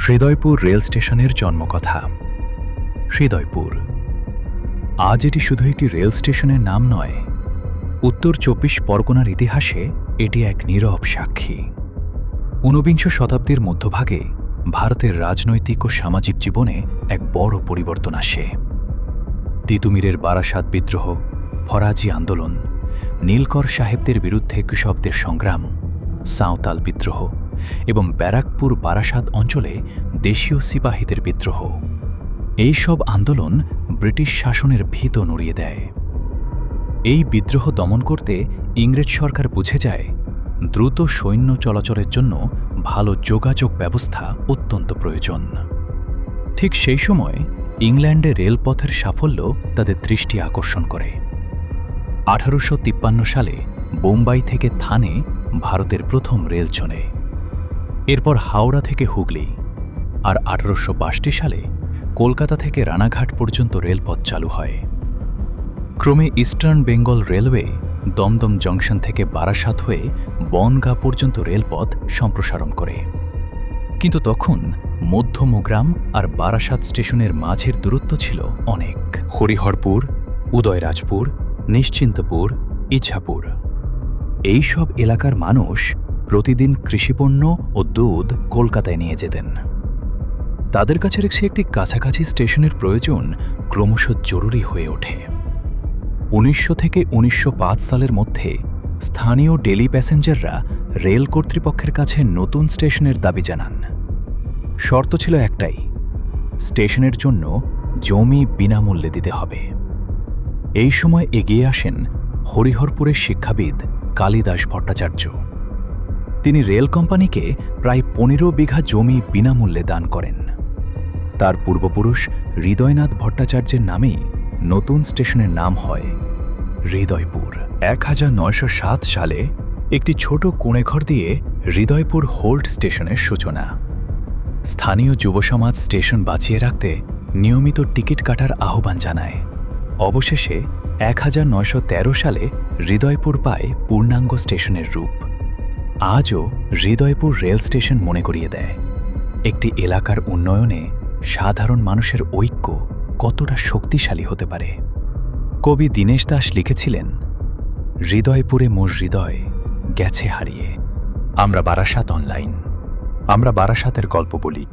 Hridaypur rail স্টেশনের জন্মকথা। হৃদয়পুর আজ এটি শুধু একটি রেল স্টেশনের নাম নয়, উত্তর ২৪ পরগনার ইতিহাসে এটি এক নীরব সাক্ষী। ঊনবিংশ শতাব্দীর মধ্যভাগে ভারতের রাজনৈতিক ও সামাজিক জীবনে এক বড় পরিবর্তন আসে। তিতুমিরের বারাসাত বিদ্রোহ, ফরাজি আন্দোলন, নীলকর সাহেবদের বিরুদ্ধে কৃষকদের সংগ্রাম, সাঁওতাল বিদ্রোহ এবং ব্যারাকপুর বারাসাত অঞ্চলে দেশীয় সিপাহীদের বিদ্রোহ, এই সব আন্দোলন ব্রিটিশ শাসনের ভিত নড়িয়ে দেয়। এই বিদ্রোহ দমন করতে ইংরেজ সরকার বুঝে যায় দ্রুত সৈন্য চলাচলের জন্য ভালো যোগাযোগ ব্যবস্থা অত্যন্ত প্রয়োজন। ঠিক সেই সময় ইংল্যান্ডে রেলপথের সাফল্য তাদের দৃষ্টি আকর্ষণ করে। ১৮৫৩ সালে বোম্বাই থেকে থানে ভারতের প্রথম রেল চলে, এরপর হাওড়া থেকে হুগলি, আর ১৮৬২ সালে কলকাতা থেকে রানাঘাট পর্যন্ত রেলপথ চালু হয়। ক্রমে eastern Bengal railway Dumdum junction থেকে বারাসাত হয়ে বনগাঁ পর্যন্ত রেলপথ সম্প্রসারণ করে। কিন্তু তখন মধ্যমগ্রাম আর বারাসাত স্টেশনের মাঝের দূরত্ব ছিল অনেক। হরিহরপুর, উদয়রাজপুর, নিশ্চিন্তপুর, ইছাপুর, এই সব এলাকার মানুষ প্রতিদিন কৃষিপণ্য ও দুধ কলকাতায় নিয়ে যেতেন। তাদের কাছে রেখে একটি কাছাকাছি স্টেশনের প্রয়োজন ক্রমশ জরুরি হয়ে ওঠে। ১৯০০ থেকে ১৯০৫ সালের মধ্যে স্থানীয় ডেলি প্যাসেঞ্জাররা রেল কর্তৃপক্ষের কাছে নতুন স্টেশনের দাবি জানান। শর্ত ছিল একটাই, স্টেশনের জন্য জমি বিনামূল্যে দিতে হবে। এই সময় এগিয়ে আসেন হরিহরপুরের শিক্ষাবিদ কালিদাস ভট্টাচার্য। তিনি রেল কোম্পানিকে প্রায় ১৫ বিঘা জমি বিনামূল্যে দান করেন। তার পূর্বপুরুষ হৃদয়নাথ ভট্টাচার্যের নামেই নতুন স্টেশনের নাম হয় হৃদয়পুর। ১৯০৭ সালে একটি ছোট কোণেঘর দিয়ে হৃদয়পুর হোল্ড স্টেশনের সূচনা। স্থানীয় যুবসমাজ স্টেশন বাঁচিয়ে রাখতে নিয়মিত টিকিট কাটার আহ্বান জানায়। অবশেষে ১৯১৩ সালে হৃদয়পুর পায় পূর্ণাঙ্গ স্টেশনের রূপ। আজও হৃদয়পুর রেল স্টেশন মনে করিয়ে দেয় একটি এলাকার উন্নয়নে সাধারণ মানুষের ঐক্য কতটা শক্তিশালী হতে পারে। কবি দীনেশ দাস লিখেছিলেন, হৃদয়পুরে মোর হৃদয় গেছে হারিয়ে। আমরা বারাসাত অনলাইন, আমরা বারাসাতের গল্প বলি।